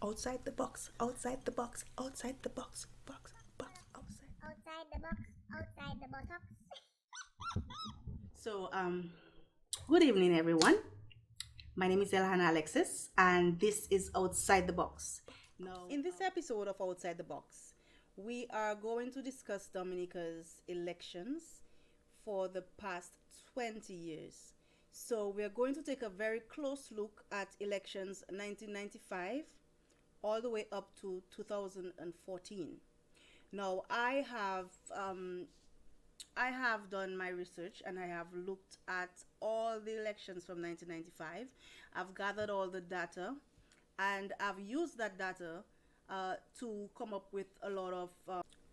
Outside the box, outside the box, outside the box, box, outside. Outside the box, outside the box. So, good evening, everyone. My name is Elhana Alexis, and this is Outside the Box. Now, in this episode of Outside the Box, we are going to discuss Dominica's elections for the past 20 years. So, we are going to take a very close look at elections 1995 all the way up to 2014. Now, I have done my research and I have looked at all the elections from 1995. I've gathered all the data and I've used that data to come up with a lot of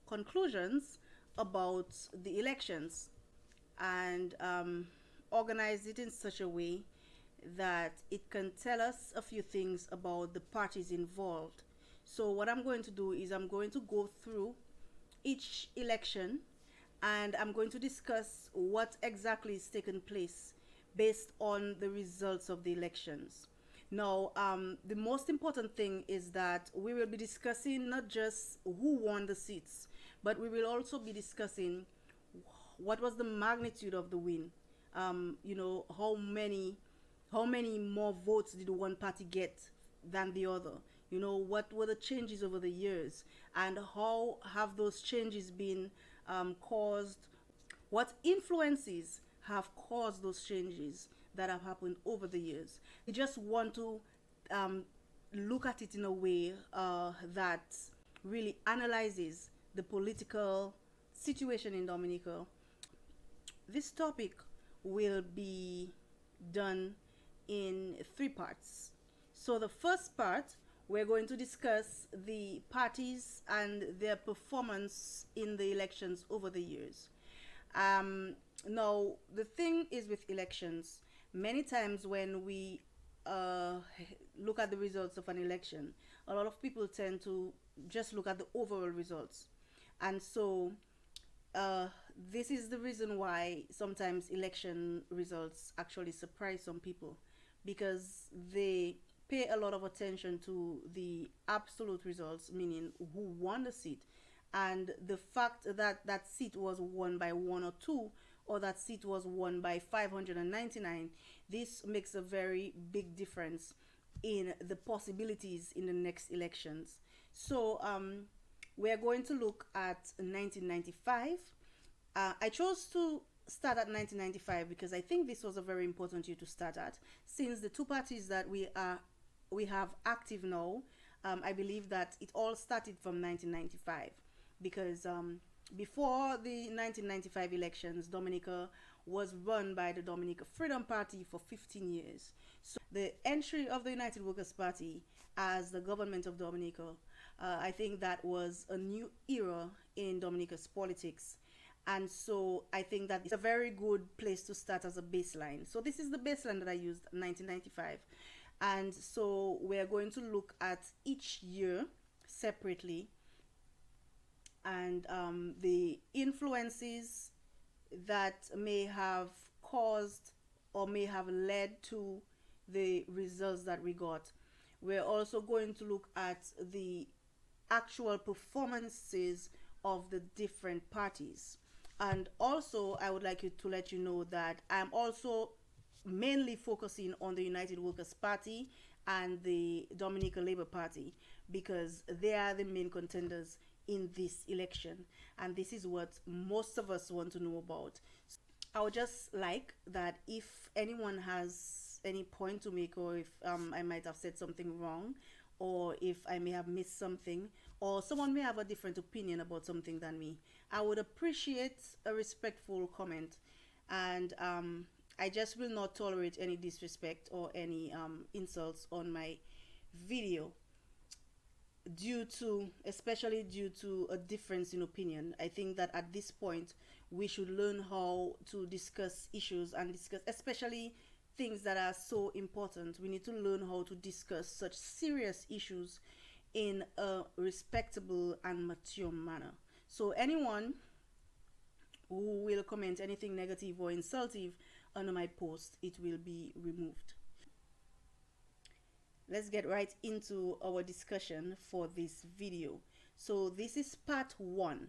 conclusions about the elections and organize it in such a way that it can tell us a few things about the parties involved. So, what I'm going to do is I'm going to go through each election and I'm going to discuss what exactly is taking place based on the results of the elections. Now, the most important thing is that we will be discussing not just who won the seats, but we will also be discussing what was the magnitude of the win. How many more votes did one party get than the other? What were the changes over the years, and how have those changes been caused? What influences have caused those changes that have happened over the years? We just want to um, look at it in a way that really analyzes the political situation in Dominica. This topic will be done in three parts. So, the first part, we're going to discuss the parties and their performance in the elections over the years. Um, Now, the thing is with elections, many times when we uh, look at the results of an election, a lot of people tend to just look at the overall results. And so, uh, this is the reason why sometimes election results actually surprise some people because they pay a lot of attention to the absolute results, meaning who won the seat, and the fact that that seat was won by one or two, or that seat was won by 599. This makes a very big difference in the possibilities in the next elections. So, we're going to look at 1995. I chose to start at 1995 because I think this was a very important year to start at, since the two parties that we have active now. I believe that it all started from 1995 because before the 1995 elections, Dominica was run by the Dominica Freedom Party for 15 years. So, the entry of the United Workers' Party as the government of Dominica, I think that was a new era in Dominica's politics. And so I think that it's a very good place to start as a baseline. So this is the baseline that I used, 1995. And so we're going to look at each year separately and the influences that may have caused or may have led to the results that we got. We're also going to look at the actual performances of the different parties. And also, I would like you to let you know that I'm also mainly focusing on the United Workers' Party and the Dominica Labour Party because they are the main contenders in this election. And this is what most of us want to know about. I would just like that if anyone has any point to make, or if I might have said something wrong, or if I may have missed something, or someone may have a different opinion about something than me, I would appreciate a respectful comment. And I just will not tolerate any disrespect or any insults on my video especially due to a difference in opinion. I think that at this point we should learn how to discuss issues and discuss, especially things that are so important. We need to learn how to discuss such serious issues in a respectable and mature manner. So, anyone who will comment anything negative or insultive under my post, it will be removed. let's get right into our discussion for this video. So this is part one.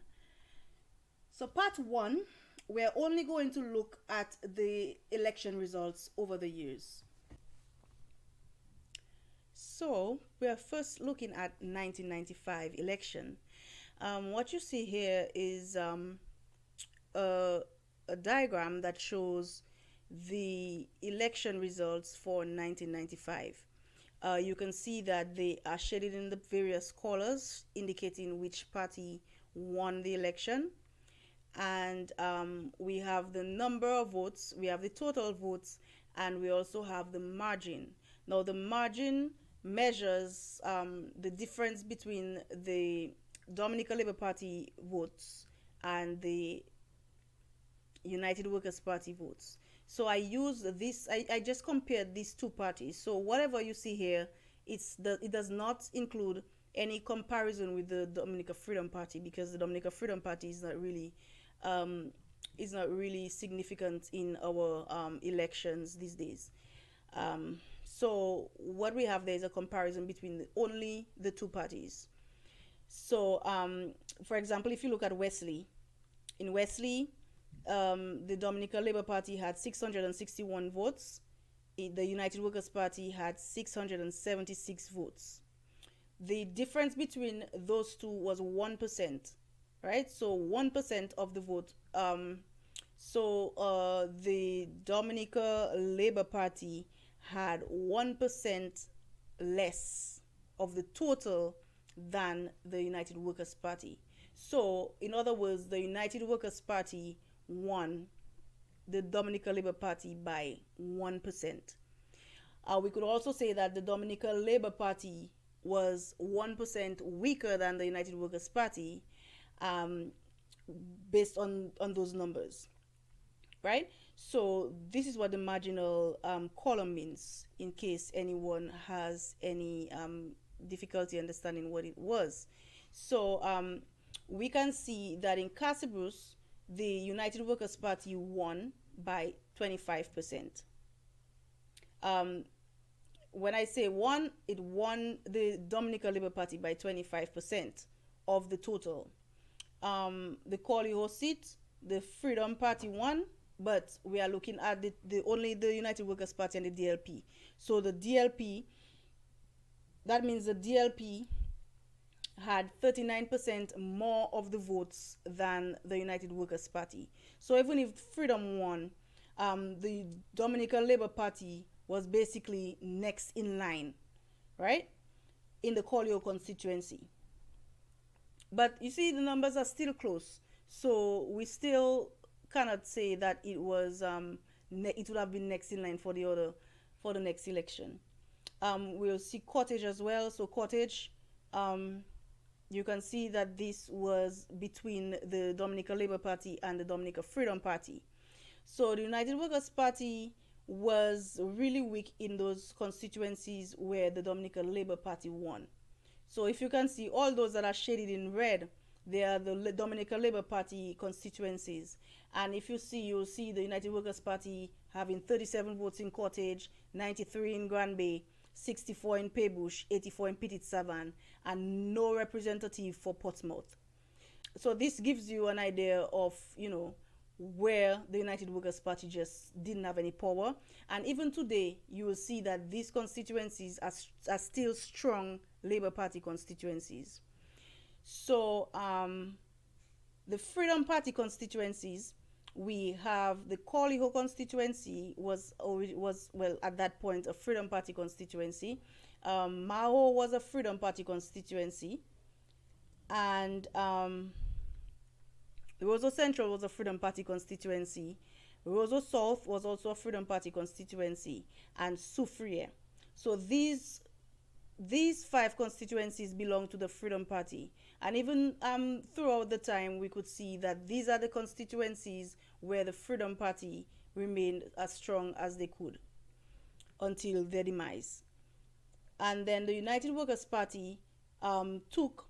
So part one, we're only going to look at the election results over the years. So we're first looking at 1995 election. What you see here is a, a diagram that shows the election results for 1995. You can see that they are shaded in the various colors indicating which party won the election. And we have the number of votes, we have the total votes, and we also have the margin. Now the margin measures the difference between the Dominica Labour Party votes and the United Workers Party votes. So I use this, I just compared these two parties. So whatever you see here, it does not include any comparison with the Dominica Freedom Party, because the Dominica Freedom Party is not really significant in our elections these days. So what we have there is a comparison between only the two parties. So for example, if you look at Wesley, in Wesley, the Dominica Labour Party had 661 votes. The United Workers Party had 676 votes. The difference between those two was 1%, right? So 1% of the vote. The Dominica Labour Party had 1% less of the total than the United Workers Party. So, in other words, the United Workers Party won the Dominica Labour Party by 1%. We could also say that the Dominica Labour Party was 1% weaker than the United Workers Party, based on those numbers, right? So this is what the marginal column means, in case anyone has any difficulty understanding what it was. So we can see that in Casabruce, the United Workers Party won by 25%. When I say won, it won the Dominica Labour Party by 25% of the total. The Coaliho seat, the Freedom Party won, but we are looking at only the United Workers Party and the DLP. So the DLP, that means the DLP had 39% more of the votes than the United Workers Party. So even if Freedom won, the Dominica Labour Party was basically next in line, right, in the Coaliho constituency. But you see, the numbers are still close, so we still cannot say that it was it would have been next in line for the next election. We'll see Cottage as well. So Cottage, you can see that this was between the Dominica Labour Party and the Dominica Freedom Party. So the United Workers Party was really weak in those constituencies where the Dominica Labour Party won. So if you can see, all those that are shaded in red, they are the Dominica Labour Party constituencies. And if you see, you'll see the United Workers Party having 37 votes in Cottage, 93 in Grand Bay, 64 in Paybush, 84 in Petit Savan, and no representative for Portsmouth. So this gives you an idea of, where the United Workers Party just didn't have any power. And even today, you will see that these constituencies are still strong Labour Party constituencies. So the Freedom Party constituencies, we have the Coaliho constituency was at that point a Freedom Party constituency. Mao was a Freedom Party constituency, and Roseau Central was a Freedom Party constituency. Roseau South was also a Freedom Party constituency, and Soufriere. So these 5 constituencies belong to the Freedom Party. And even throughout the time, we could see that these are the constituencies where the Freedom Party remained as strong as they could until their demise. And then the United Workers Party took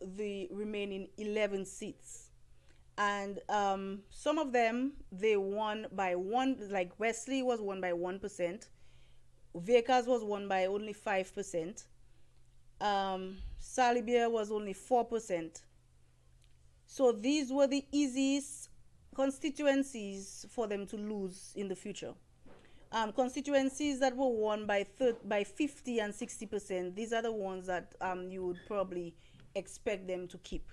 the remaining 11 seats, And some of them they won by one, like Wesley was won by 1%, Vickers was won by only 5%, Salibier was only 4%. So these were the easiest constituencies for them to lose in the future. Constituencies that were won by by 50 and 60%, these are the ones that you would probably expect them to keep,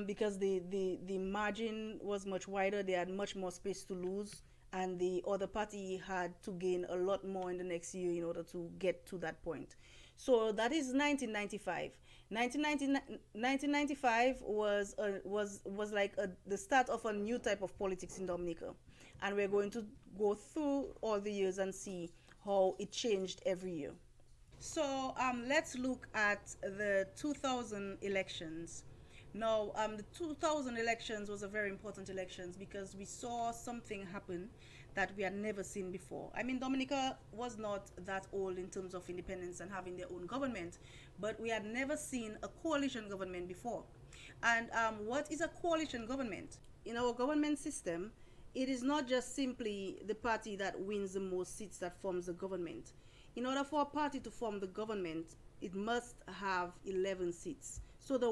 because the margin was much wider. They had much more space to lose, and the other party had to gain a lot more in the next year in order to get to that point. So that is 1995. 1995 was like the start of a new type of politics in Dominica, and we're going to go through all the years and see how it changed every year. So let's look at the 2000 elections. Now, the 2000 elections was a very important elections because we saw something happen that we had never seen before. I mean, Dominica was not that old in terms of independence and having their own government, but we had never seen a coalition government before. And what is a coalition government? In our government system, it is not just simply the party that wins the most seats that forms the government. In order for a party to form the government, it must have 11 seats. So the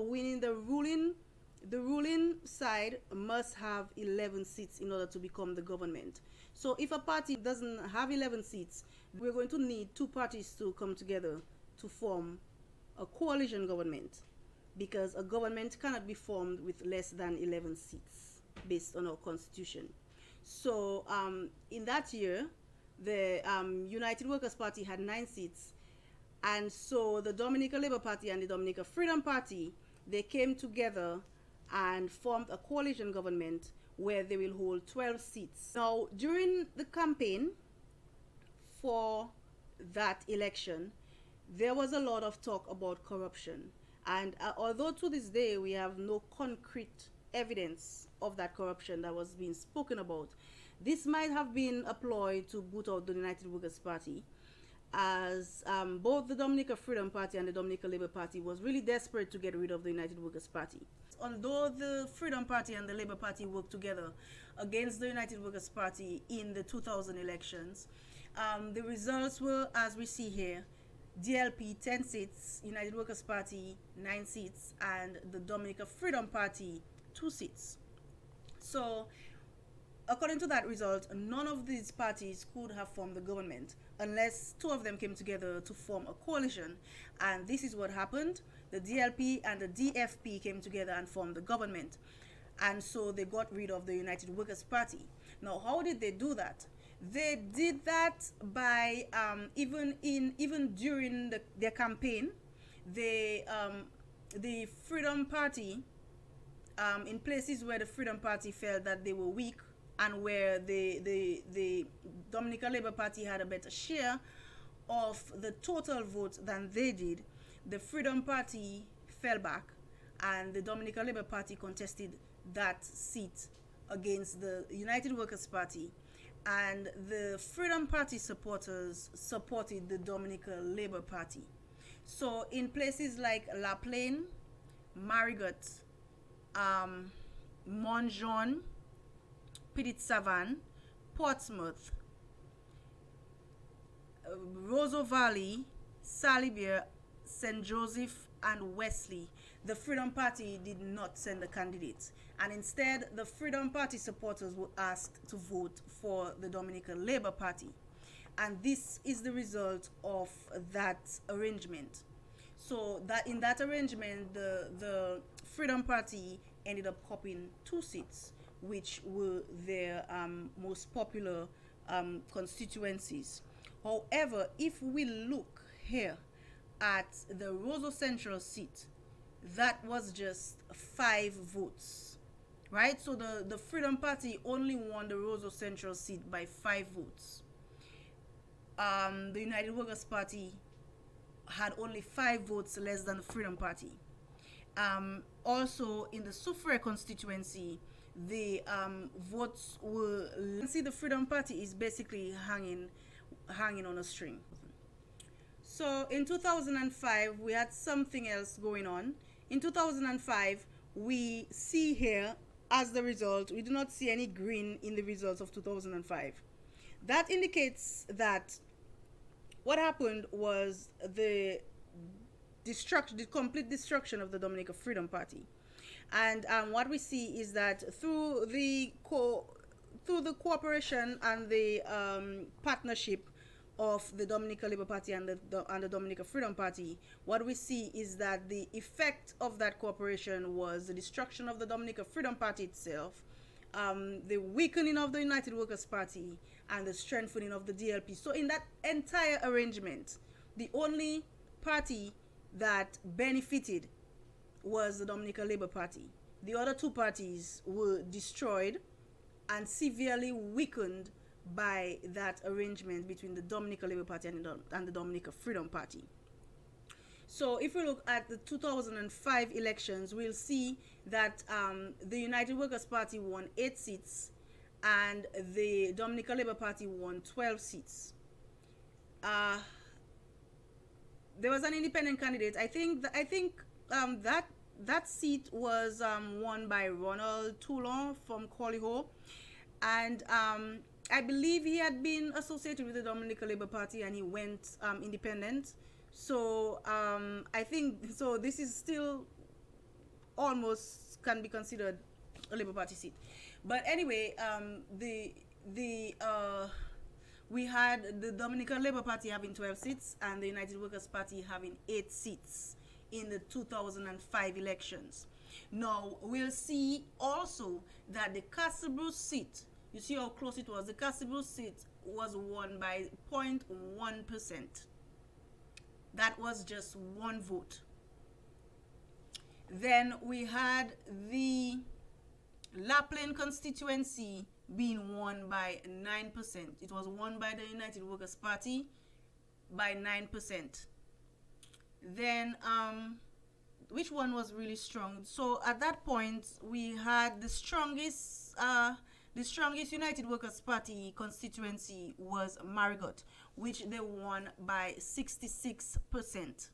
ruling side must have 11 seats in order to become the government. So if a party doesn't have 11 seats, we're going to need two parties to come together to form a coalition government, because a government cannot be formed with less than 11 seats based on our constitution. So in that year, the United Workers' Party had 9 seats, and so the Dominica Labour Party and the Dominica Freedom Party, they came together and formed a coalition government where they will hold 12 seats. Now, during the campaign for that election, there was a lot of talk about corruption. And although to this day we have no concrete evidence of that corruption that was being spoken about, this might have been a ploy to boot out the United Workers' Party, as both the Dominica Freedom Party and the Dominica Labour Party was really desperate to get rid of the United Workers' Party. Although the Freedom Party and the Labour Party worked together against the United Workers' Party in the 2000 elections, the results were as we see here: DLP 10 seats, United Workers' Party 9 seats, and the Dominica Freedom Party 2 seats. So according to that result, none of these parties could have formed the government unless two of them came together to form a coalition. And this is what happened. The DLP and the DFP came together and formed the government. And so they got rid of the United Workers' Party. Now, how did they do that? They did that by even during their campaign, the Freedom Party, in places where the Freedom Party felt that they were weak, and where the Dominica Labour Party had a better share of the total vote than they did, the Freedom Party fell back, and the Dominica Labour Party contested that seat against the United Workers' Party, and the Freedom Party supporters supported the Dominica Labour Party. So in places like La Plaine, Marigot, Montjean, Petite Savanne, Portsmouth, Roseau Valley, Salibier, St. Joseph, and Wesley, the Freedom Party did not send a candidate, and instead the Freedom Party supporters were asked to vote for the Dominica Labour Party. And this is the result of that arrangement. So that in that arrangement, the Freedom Party ended up copying 2 seats, which were their most popular constituencies. However, if we look here at the Roseau Central seat, that was just 5 votes, right? So the Freedom Party only won the Roseau Central seat by 5 votes. The United Workers' Party had only 5 votes less than the Freedom Party. Also, in the Soufriere constituency, the votes were. You can see the Freedom Party is basically hanging on a string. So in 2005, we had something else going on. In 2005, we see here as the result, we do not see any green in the results of 2005. That indicates that what happened was the complete destruction of the Dominica Freedom Party. And what we see is that through the cooperation and the partnership of the Dominica Labour Party and the Dominica Freedom Party, what we see is that the effect of that cooperation was the destruction of the Dominica Freedom Party itself, the weakening of the United Workers' Party, and the strengthening of the DLP. So in that entire arrangement, the only party that benefited was the Dominica Labour Party. The other two parties were destroyed and severely weakened by that arrangement between the Dominica Labour Party and the Dominica Freedom Party. So if we look at the 2005 elections, we'll see that the United Workers' Party won 8 seats and the Dominica Labour Party won 12 seats. There was an independent candidate. I think that seat was won by Ronald Toulon from Corliho, and I believe he had been associated with the Dominica Labour Party and he went independent. So I think so. This is still almost can be considered a Labour Party seat. But anyway, we had the Dominica Labour Party having 12 seats and the United Workers' Party having 8 seats in the 2005 elections. Now, we'll see also that the Castlebrew seat, you see how close it was, the Castlebrew seat was won by 0.1%. That was just one vote. Then we had the Lapland constituency being won by 9%. It was won by the United Workers' Party by 9%. Then which one was really strong? So at that point we had the strongest United Workers' Party constituency was Marigot, which they won by 66%.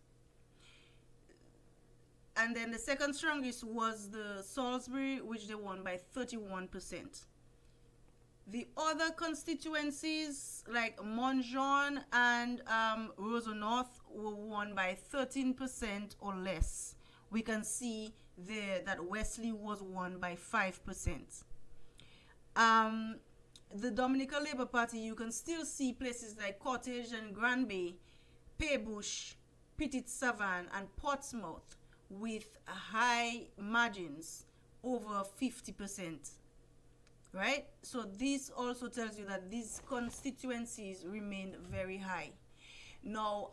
And then the second strongest was the Salisbury, which they won by 31%. The other constituencies like Montjean and Roseau North were won by 13% or less. We can see there that Wesley was won by 5%. The Dominica Labour Party, you can still see places like Cottage and Granby, Paybush, Petite Savanne, and Portsmouth with high margins over 50%. Right? So this also tells you that these constituencies remain very high. Now,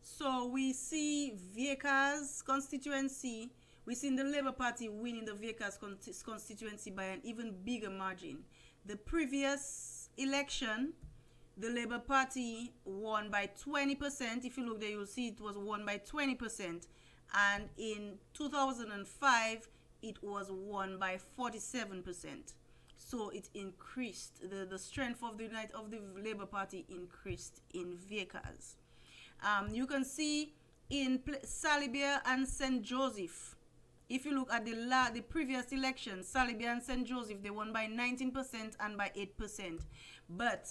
so we see Viecas constituency. We see the Labour Party winning the Viecas constituency by an even bigger margin. The previous election, the Labour Party won by 20%. If you look there, you'll see it was won by 20%. And in 2005, it was won by 47%. So it increased. The strength of the Labour Party increased in Viecas. You can see in Salibia and St. Joseph. If you look at the previous election, Salibia and St. Joseph, they won by 19% and by 8%. But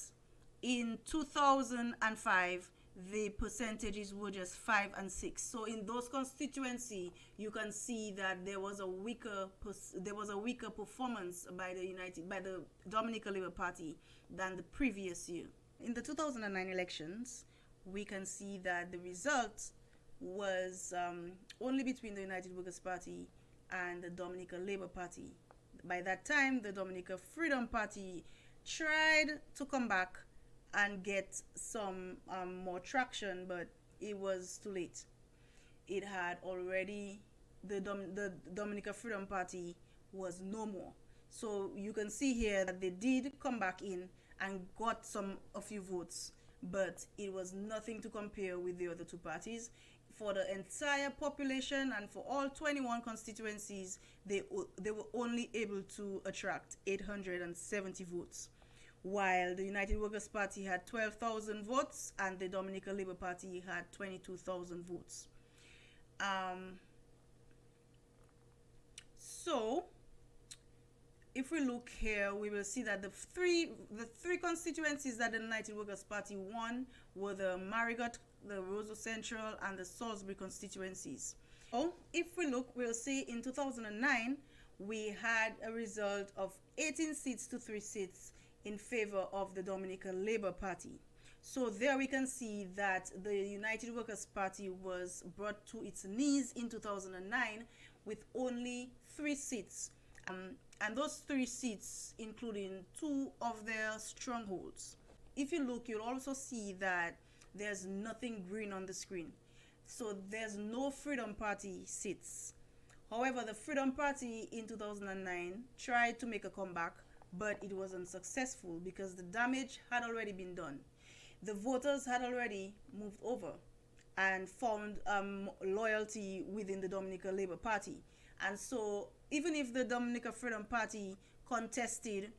in 2005, the percentages were just 5 and 6. So in those constituencies, you can see that there was a weaker performance by the Dominica Labour Party than the previous year. In the 2009 elections, we can see that the result was only between the United Workers' Party and the Dominica Labour Party. By that time, the Dominica Freedom Party tried to come back and get some more traction, but it was too late. It had already, the Dominica Freedom Party was no more. So you can see here that they did come back in and got a few votes, but it was nothing to compare with the other two parties. For the entire population and for all 21 constituencies, they were only able to attract 870 votes, while the United Workers' Party had 12,000 votes and the Dominica Labour Party had 22,000 votes. So if we look here, we will see that the three constituencies that the United Workers' Party won were the Marigot, the Roseau Central, and the Salisbury constituencies. So if we look, we'll see in 2009 we had a result of 18 seats to 3 seats in favor of the Dominica Labour Party. So there we can see that the United Workers' Party was brought to its knees in 2009 with only 3 seats. And those 3 seats including 2 of their strongholds. If you look, you'll also see that there's nothing green on the screen. So there's no Freedom Party seats. However, the Freedom Party in 2009 tried to make a comeback, but it was unsuccessful because the damage had already been done. The voters had already moved over and found loyalty within the Dominica Labour Party. And so even if the Dominica Freedom Party contested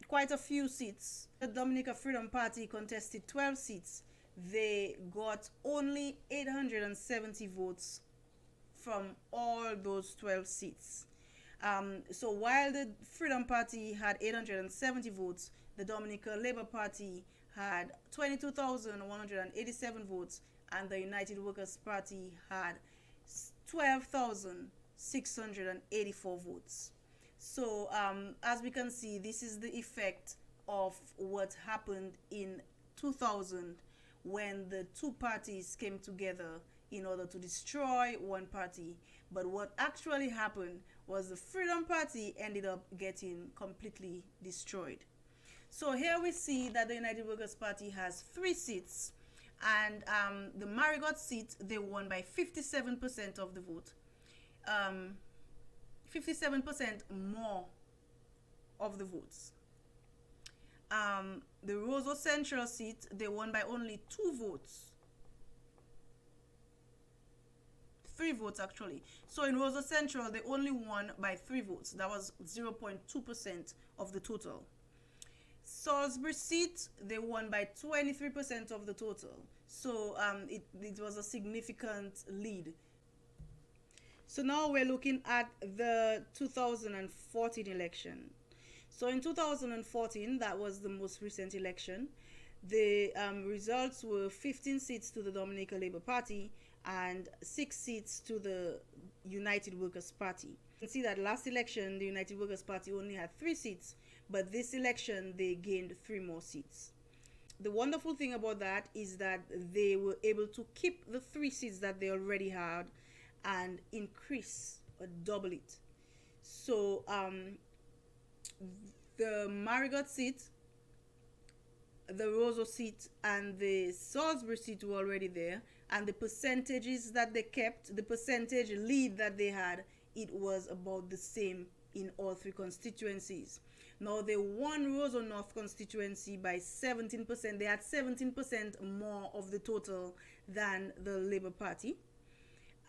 quite a few seats, the Dominica Freedom Party contested 12 seats, they got only 870 votes from all those 12 seats. So while the Freedom Party had 870 votes, the Dominica Labour Party had 22,187 votes, and the United Workers' Party had 12,684 votes. So as we can see, this is the effect of what happened in 2000 when the two parties came together in order to destroy one party. But what actually happened was the Freedom Party ended up getting completely destroyed. So here we see that the United Workers' Party has 3 seats, and the Marigot seat, they won by 57% of the vote. 57% more of the votes. The Roseau Central seat, they won by only 2 votes. 3 votes actually. So in Roseau Central, they only won by 3 votes. That was 0.2% of the total. Salisbury seat, they won by 23% of the total. So it was a significant lead. So now we're looking at the 2014 election. So in 2014, that was the most recent election. The results were 15 seats to the Dominica Labour Party and 6 seats to the United Workers' Party. You can see that last election, the United Workers' Party only had 3 seats, but this election, they gained 3 more seats. The wonderful thing about that is that they were able to keep the 3 seats that they already had and increase or double it. So the Marigot seat, the Roseau seat, and the Salisbury seat were already there, and the percentages that they kept, the percentage lead that they had, it was about the same in all 3 constituencies. Now they won Roseau North constituency by 17%. They had 17% more of the total than the Labour Party.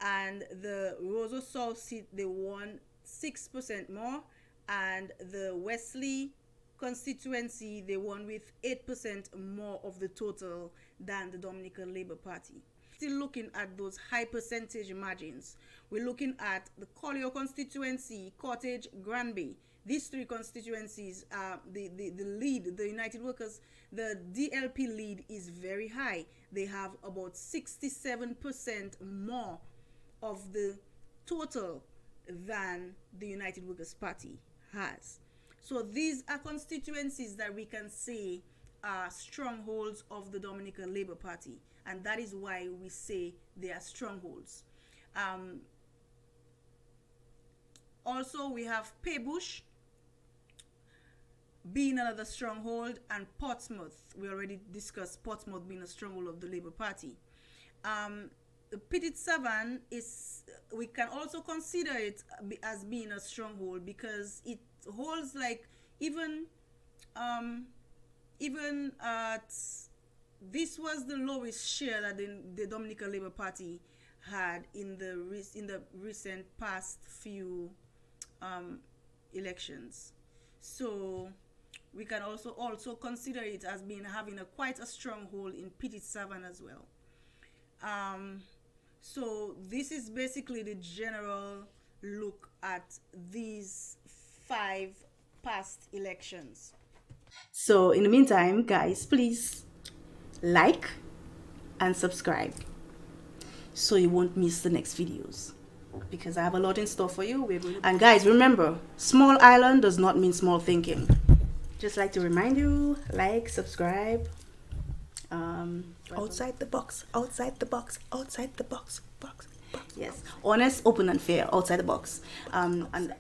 And the Roseau South seat, they won 6% more, and the Wesley constituency, they won with 8% more of the total than the Dominica Labour Party. Still looking at those high percentage margins, we're looking at the Collioure constituency, Cottage, Granby. These 3 constituencies, the lead, the United Workers, the DLP lead is very high. They have about 67% more of the total than the United Workers' Party has. So these are constituencies that we can say are strongholds of the Dominica Labour Party, and that is why we say they are strongholds. Also, we have Paybush being another stronghold, and Portsmouth. We already discussed Portsmouth being a stronghold of the Labour Party. Petit Savan is, we can also consider it as being a stronghold because it holds like even at this was the lowest share that the Dominica Labour Party had in the recent past few elections. So we can also consider it as having quite a stronghold in Petit Savan as well. So this is basically the general look at these 5 past elections. So in the meantime, guys, please like and subscribe so you won't miss the next videos, because I have a lot in store for you. And guys, remember, small island does not mean small thinking. Just like to remind you, like, subscribe. Outside the box, outside the box, outside the box, box. Yes, honest, open, and fair. Outside the box. And